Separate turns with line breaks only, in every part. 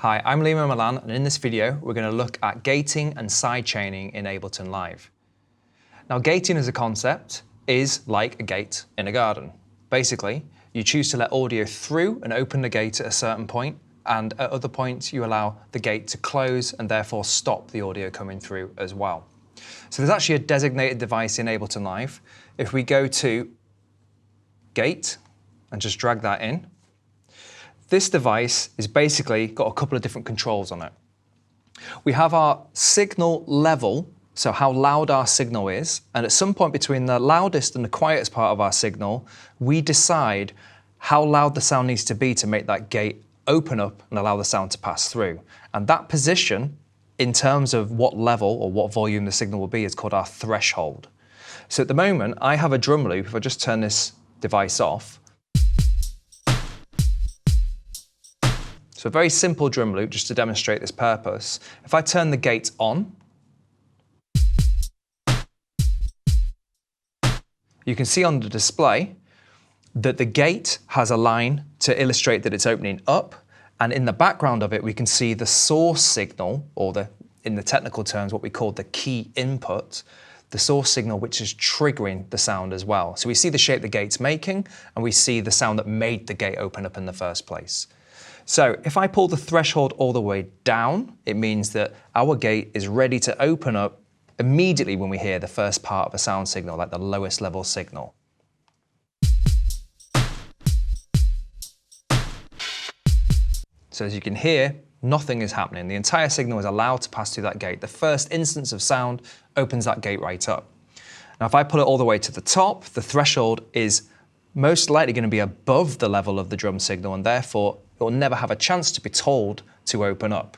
Hi, I'm Lima Milan, and in this video, we're going to look at gating and sidechaining in Ableton Live. Now, gating as a concept is like a gate in a garden. Basically, you choose to let audio through and open the gate at a certain point, and at other points, you allow the gate to close and therefore stop the audio coming through as well. So there's actually a designated device in Ableton Live. If we go to Gate and just drag that in, this device is basically got a couple of different controls on it. We have our signal level, so how loud our signal is, and at some point between the loudest and the quietest part of our signal, we decide how loud the sound needs to be to make that gate open up and allow the sound to pass through. And that position, in terms of what level or what volume the signal will be, is called our threshold. So at the moment, I have a drum loop. If I just turn this device off, so a very simple drum loop just to demonstrate this purpose. If I turn the gate on, you can see on the display that the gate has a line to illustrate that it's opening up, and in the background of it we can see the source signal, or in the technical terms what we call the key input, the source signal which is triggering the sound as well. So we see the shape the gate's making, and we see the sound that made the gate open up in the first place. So if I pull the threshold all the way down, it means that our gate is ready to open up immediately when we hear the first part of a sound signal, like the lowest level signal. So as you can hear, nothing is happening. The entire signal is allowed to pass through that gate. The first instance of sound opens that gate right up. Now if I pull it all the way to the top, the threshold is most likely going to be above the level of the drum signal, and therefore it will never have a chance to be told to open up.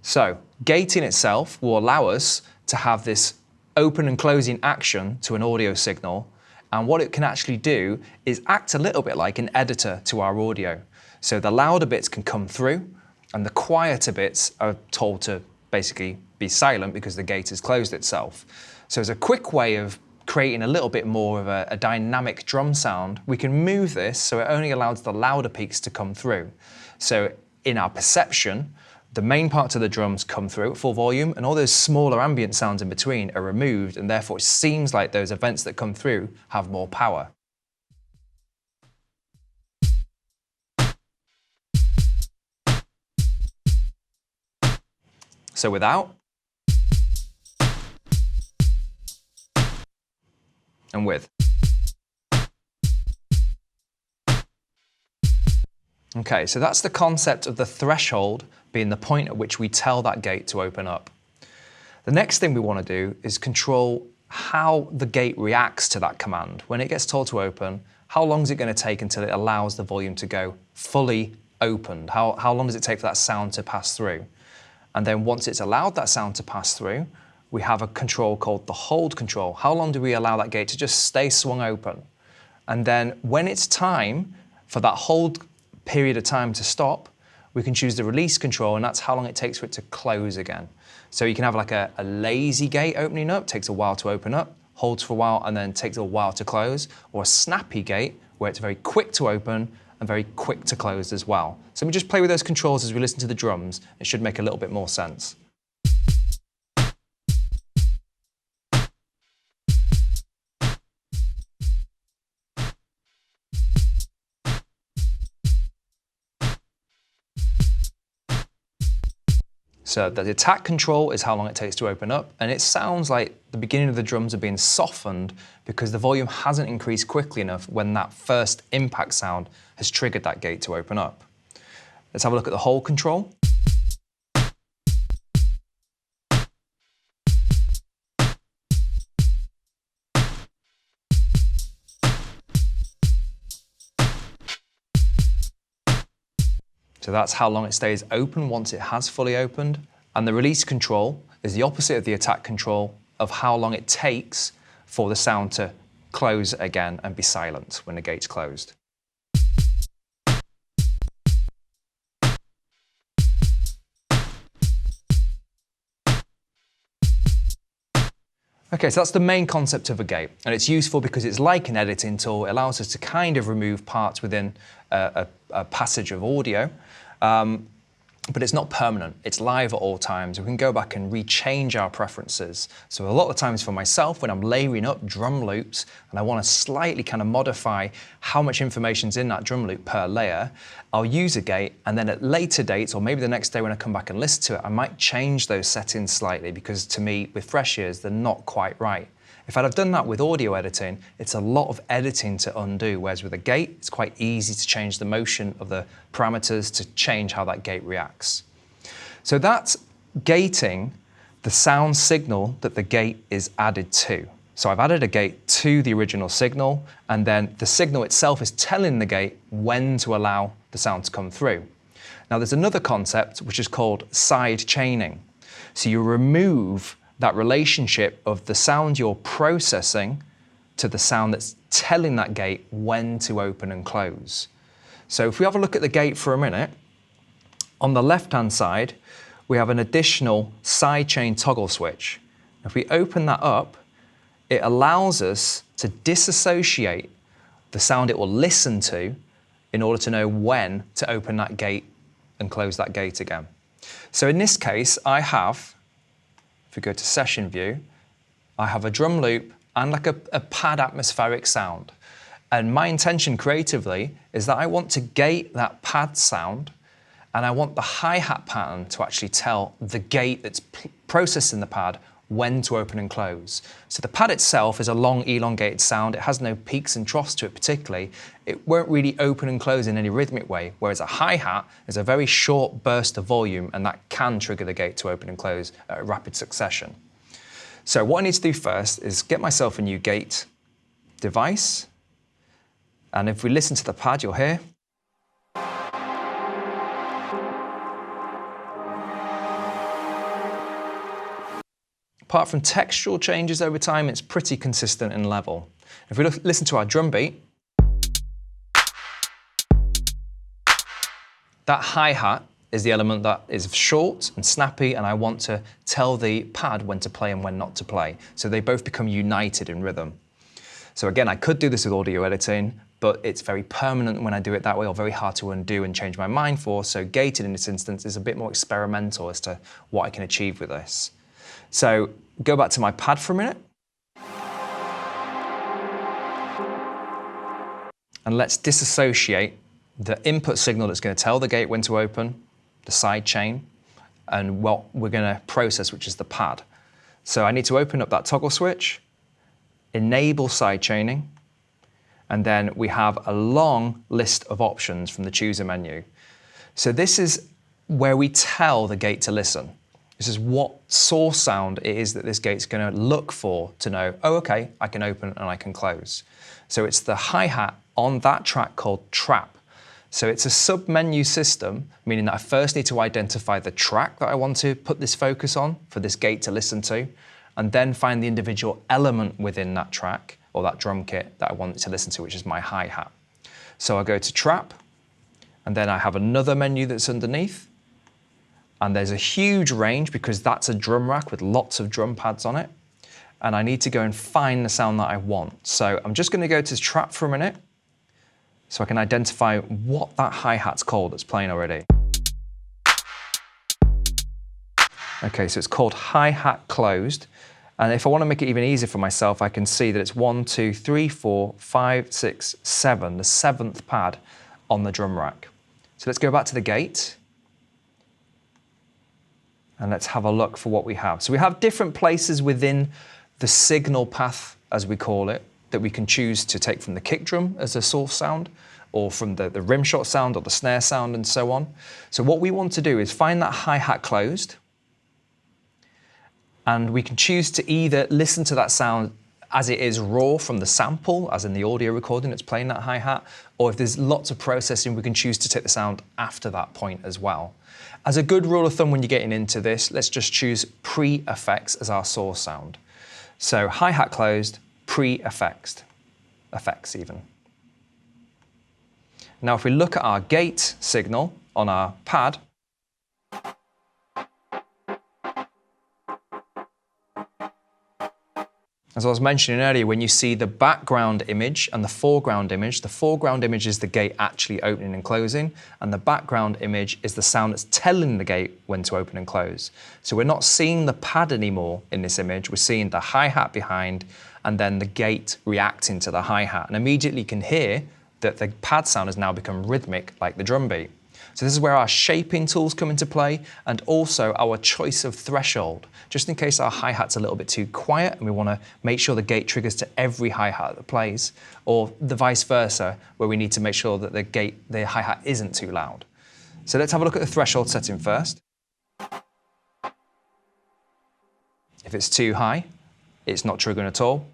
So gating itself will allow us to have this open and closing action to an audio signal, and what it can actually do is act a little bit like an editor to our audio. So the louder bits can come through, and the quieter bits are told to basically be silent because the gate has closed itself. So as a quick way of creating a little bit more of a dynamic drum sound, we can move this so it only allows the louder peaks to come through. So in our perception, the main parts of the drums come through at full volume, and all those smaller ambient sounds in between are removed, and therefore it seems like those events that come through have more power. So without, and with. Okay, so that's the concept of the threshold being the point at which we tell that gate to open up. The next thing we want to do is control how the gate reacts to that command. When it gets told to open, how long is it going to take until it allows the volume to go fully opened? How long does it take for that sound to pass through? And then once it's allowed that sound to pass through, we have a control called the hold control. How long do we allow that gate to just stay swung open? And then when it's time for that hold period of time to stop, we can choose the release control, and that's how long it takes for it to close again. So you can have like a lazy gate opening up, takes a while to open up, holds for a while, and then takes a while to close, or a snappy gate where it's very quick to open and very quick to close as well. So we just play with those controls as we listen to the drums. It should make a little bit more sense. So the attack control is how long it takes to open up, and it sounds like the beginning of the drums are being softened because the volume hasn't increased quickly enough when that first impact sound has triggered that gate to open up. Let's have a look at the hold control. So that's how long it stays open once it has fully opened. And the release control is the opposite of the attack control of how long it takes for the sound to close again and be silent when the gate's closed. Okay, so that's the main concept of a gate, and it's useful because it's like an editing tool. It allows us to kind of remove parts within a passage of audio, but it's not permanent. It's live at all times. We can go back and rechange our preferences. So a lot of times for myself, when I'm layering up drum loops and I want to slightly kind of modify how much information's in that drum loop per layer, I'll use a gate, and then at later dates, or maybe the next day when I come back and listen to it, I might change those settings slightly because to me, with fresh ears, they're not quite right. If I'd have done that with audio editing, it's a lot of editing to undo, whereas with a gate, it's quite easy to change the motion of the parameters to change how that gate reacts. So that's gating the sound signal that the gate is added to. So I've added a gate to the original signal, and then the signal itself is telling the gate when to allow the sound to come through. Now there's another concept which is called sidechaining. So you remove that relationship of the sound you're processing to the sound that's telling that gate when to open and close. So if we have a look at the gate for a minute, on the left-hand side, we have an additional sidechain toggle switch. If we open that up, it allows us to disassociate the sound it will listen to in order to know when to open that gate and close that gate again. So in this case, I have, if we go to session view, I have a drum loop and like a pad atmospheric sound. And my intention creatively is that I want to gate that pad sound, and I want the hi-hat pattern to actually tell the gate that's processing the pad when to open and close. So the pad itself is a long elongated sound. It has no peaks and troughs to it particularly. It won't really open and close in any rhythmic way, whereas a hi-hat is a very short burst of volume, and that can trigger the gate to open and close at a rapid succession. So what I need to do first is get myself a new gate device. And if we listen to the pad, you'll hear. Apart from textural changes over time, it's pretty consistent in level. If we listen to our drum beat, that hi-hat is the element that is short and snappy, and I want to tell the pad when to play and when not to play. So they both become united in rhythm. So again, I could do this with audio editing, but it's very permanent when I do it that way, or very hard to undo and change my mind for. So gated in this instance is a bit more experimental as to what I can achieve with this. So go back to my pad for a minute. And let's disassociate the input signal that's going to tell the gate when to open, the sidechain, and what we're going to process, which is the pad. So I need to open up that toggle switch, enable sidechaining, and then we have a long list of options from the chooser menu. So this is where we tell the gate to listen. This is what source sound it is that this gate's going to look for to know, oh, okay, I can open and I can close. So it's the hi-hat on that track called trap. So it's a sub-menu system, meaning that I first need to identify the track that I want to put this focus on for this gate to listen to, and then find the individual element within that track or that drum kit that I want it to listen to, which is my hi-hat. So I go to trap, and then I have another menu that's underneath. And there's a huge range because that's a drum rack with lots of drum pads on it. And I need to go and find the sound that I want. So I'm just going to go to trap for a minute so I can identify what that hi-hat's called that's playing already. Okay, so it's called hi-hat closed. And if I want to make it even easier for myself, I can see that it's 1, 2, 3, 4, 5, 6, 7, the 7th pad on the drum rack. So let's go back to the gate. And let's have a look for what we have. So we have different places within the signal path, as we call it, that we can choose to take from the kick drum as a source sound, or from the rim shot sound or the snare sound and so on. So what we want to do is find that hi-hat closed, and we can choose to either listen to that sound as it is raw from the sample, as in the audio recording that's playing that hi-hat, or if there's lots of processing, we can choose to take the sound after that point as well. As a good rule of thumb when you're getting into this, let's just choose pre-effects as our source sound. So hi-hat closed, pre-effects, effects even. Now if we look at our gate signal on our pad, As I was mentioning earlier, when you see the background image and the foreground image is the gate actually opening and closing, and the background image is the sound that's telling the gate when to open and close. So we're not seeing the pad anymore in this image, we're seeing the hi-hat behind and then the gate reacting to the hi-hat. And immediately you can hear that the pad sound has now become rhythmic like the drum beat. So this is where our shaping tools come into play, and also our choice of threshold. Just in case our hi-hat's a little bit too quiet and we want to make sure the gate triggers to every hi-hat that plays, or the vice versa, where we need to make sure that the hi-hat isn't too loud. So let's have a look at the threshold setting first. If it's too high, it's not triggering at all.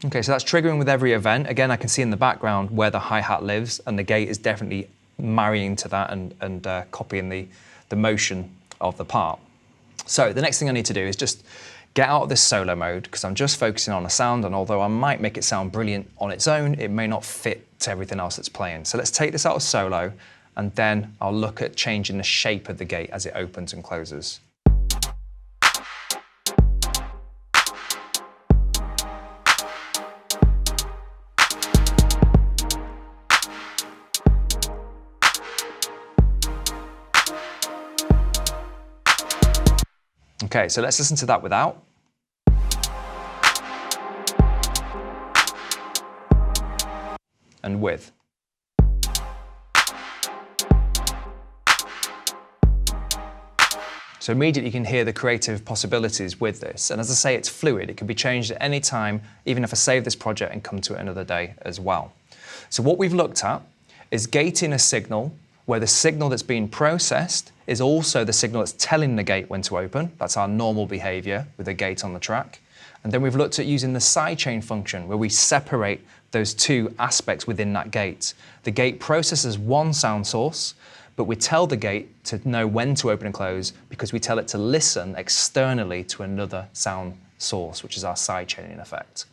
Okay, so that's triggering with every event. Again, I can see in the background where the hi-hat lives, and the gate is definitely marrying to that and copying the motion of the part. So the next thing I need to do is just get out of this solo mode, because I'm just focusing on a sound, and although I might make it sound brilliant on its own, it may not fit to everything else that's playing. So let's take this out of solo, and then I'll look at changing the shape of the gate as it opens and closes. Okay, so let's listen to that without. And with. So immediately you can hear the creative possibilities with this. And as I say, it's fluid. It can be changed at any time, even if I save this project and come to it another day as well. So what we've looked at is gating a signal where the signal that's being processed is also the signal that's telling the gate when to open. That's our normal behavior with a gate on the track. And then we've looked at using the sidechain function, where we separate those two aspects within that gate. The gate processes one sound source, but we tell the gate to know when to open and close because we tell it to listen externally to another sound source, which is our sidechaining effect.